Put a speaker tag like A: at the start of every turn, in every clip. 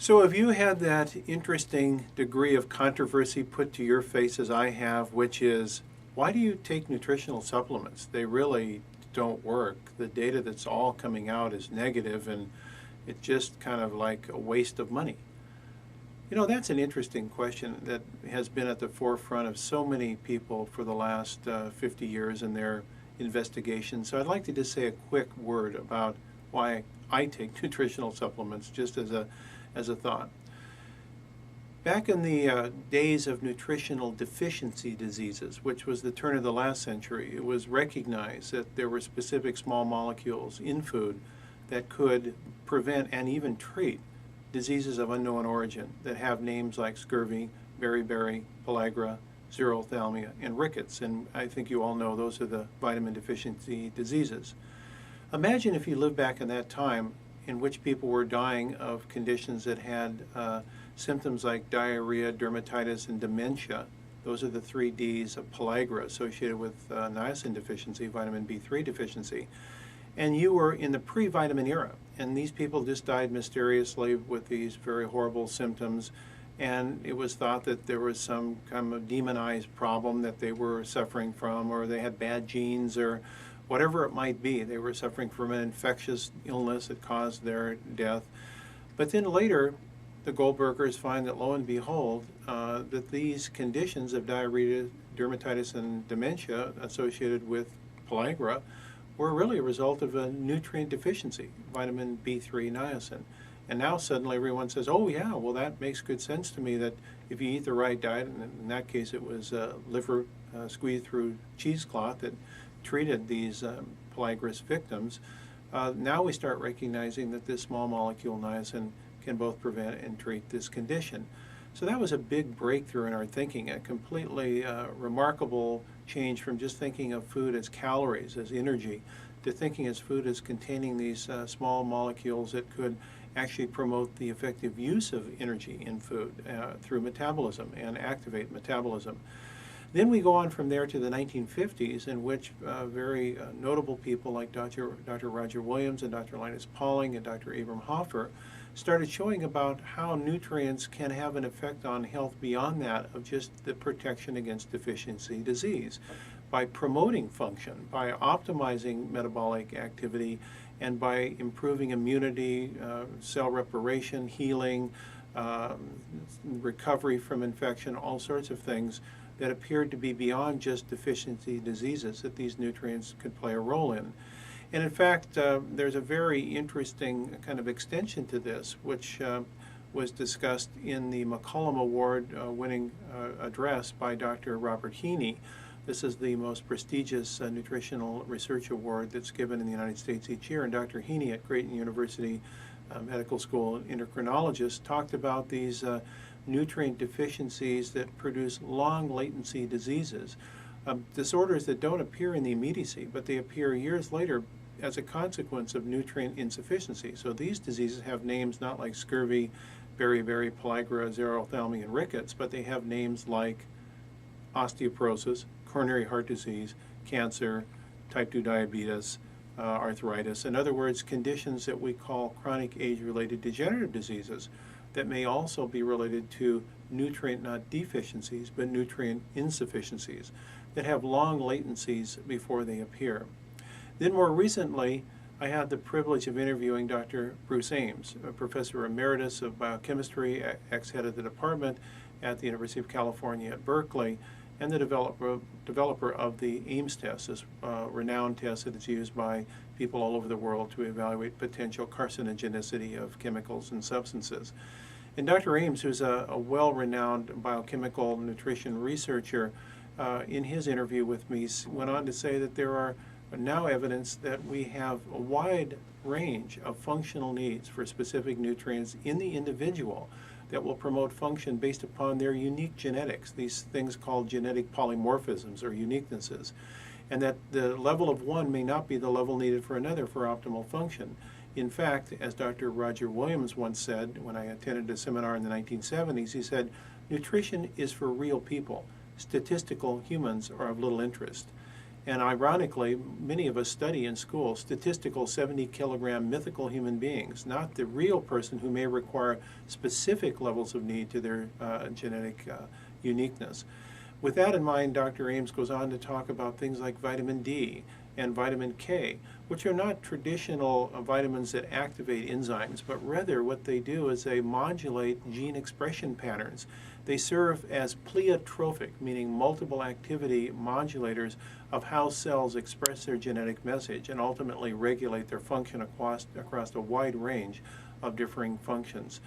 A: So have you had that interesting degree of controversy put to your face as I have, which is, why do you take nutritional supplements? They really don't work. The data that's all coming out is negative, and it's just kind of like a waste of money. You know, that's an interesting question that has been at the forefront of so many people for the last 50 years in their investigations. So I'd like to just say a quick word about why I take nutritional supplements, just as a thought. Back in the days of nutritional deficiency diseases, which was the turn of the last century, it was recognized that there were specific small molecules in food that could prevent and even treat diseases of unknown origin that have names like scurvy, beriberi, pellagra, xerophthalmia, and rickets. And I think you all know those are the vitamin deficiency diseases. Imagine if you lived back in that time in which people were dying of conditions that had symptoms like diarrhea, dermatitis, and dementia. Those are the three Ds of pellagra associated with niacin deficiency, vitamin B3 deficiency. And you were in the pre-vitamin era, and these people just died mysteriously with these very horrible symptoms, and it was thought that there was some kind of demonized problem that they were suffering from, or they had bad genes, or whatever it might be. They were suffering from an infectious illness that caused their death. But then later, the Goldbergers find that, lo and behold, that these conditions of diarrhea, dermatitis, and dementia associated with pellagra were really a result of a nutrient deficiency, vitamin B3 niacin. And now suddenly everyone says, oh yeah, well that makes good sense to me, that if you eat the right diet, and in that case it was liver squeezed through cheesecloth that treated these pellagrous victims, now we start recognizing that this small molecule niacin can both prevent and treat this condition. So that was a big breakthrough in our thinking, a completely remarkable change from just thinking of food as calories, as energy, to thinking as food as containing these small molecules that could actually promote the effective use of energy in food through metabolism and activate metabolism. Then we go on from there to the 1950s, in which very notable people like Dr. Roger Williams and Dr. Linus Pauling and Dr. Abram Hoffer started showing about how nutrients can have an effect on health beyond that of just the protection against deficiency disease, by promoting function, by optimizing metabolic activity, and by improving immunity, cell reparation, healing, recovery from infection, all sorts of things that appeared to be beyond just deficiency diseases that these nutrients could play a role in. And in fact, there's a very interesting kind of extension to this, which was discussed in the McCollum Award winning address by Dr. Robert Heaney. This is the most prestigious nutritional research award that's given in the United States each year. And Dr. Heaney at Creighton University Medical School endocrinologist talked about these nutrient deficiencies that produce long latency diseases, disorders that don't appear in the immediacy, but they appear years later as a consequence of nutrient insufficiency. So these diseases have names not like scurvy, beriberi, pellagra, xerophthalmia, and rickets, but they have names like osteoporosis, coronary heart disease, cancer, type 2 diabetes, arthritis. In other words, conditions that we call chronic age-related degenerative diseases that may also be related to nutrient, not deficiencies, but nutrient insufficiencies that have long latencies before they appear. Then more recently, I had the privilege of interviewing Dr. Bruce Ames, a professor emeritus of biochemistry, ex-head of the department at the University of California at Berkeley, and the developer of the Ames test, this renowned test that is used by people all over the world to evaluate potential carcinogenicity of chemicals and substances. And Dr. Ames, who's a well-renowned biochemical nutrition researcher, in his interview with me went on to say that there are now evidence that we have a wide range of functional needs for specific nutrients in the individual that will promote function based upon their unique genetics, these things called genetic polymorphisms or uniquenesses, and that the level of one may not be the level needed for another for optimal function. In fact, as Dr. Roger Williams once said when I attended a seminar in the 1970s, he said, nutrition is for real people. Statistical humans are of little interest. And ironically, many of us study in school statistical 70-kilogram mythical human beings, not the real person who may require specific levels of need to their genetic uniqueness. With that in mind, Dr. Ames goes on to talk about things like vitamin D and vitamin K, which are not traditional vitamins that activate enzymes, but rather what they do is they modulate gene expression patterns. They serve as pleiotropic, meaning multiple activity modulators of how cells express their genetic message and ultimately regulate their function across a wide range of differing functions.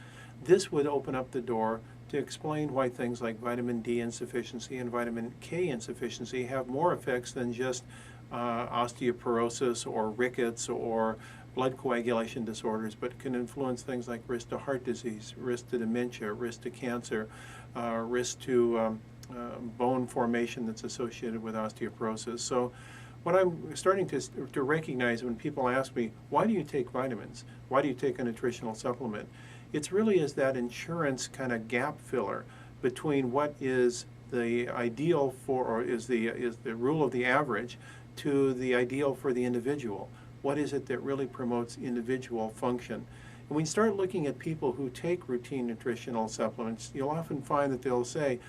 A: This would open up the door to explain why things like vitamin D insufficiency and vitamin K insufficiency have more effects than just osteoporosis or rickets or blood coagulation disorders, but can influence things like risk to heart disease, risk to dementia, risk to cancer, risk to bone formation that's associated with osteoporosis. So what I'm starting to recognize when people ask me, why do you take vitamins? Why do you take a nutritional supplement? It's really is that insurance kind of gap filler between what is the ideal for, or is the rule of the average, to the ideal for the individual. What is it that really promotes individual function? And when you start looking at people who take routine nutritional supplements, you'll often find that they'll say,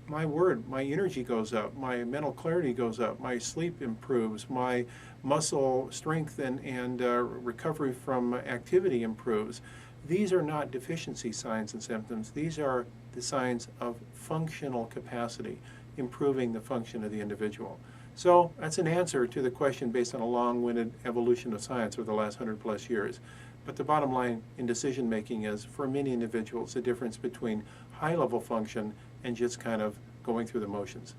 A: my word, my energy goes up, my mental clarity goes up, my sleep improves, my muscle strength and recovery from activity improves. These are not deficiency signs and symptoms. These are the signs of functional capacity, improving the function of the individual. So that's an answer to the question based on a long-winded evolution of science over the last 100+ years. But the bottom line in decision making is, for many individuals, the difference between high-level function and just kind of going through the motions.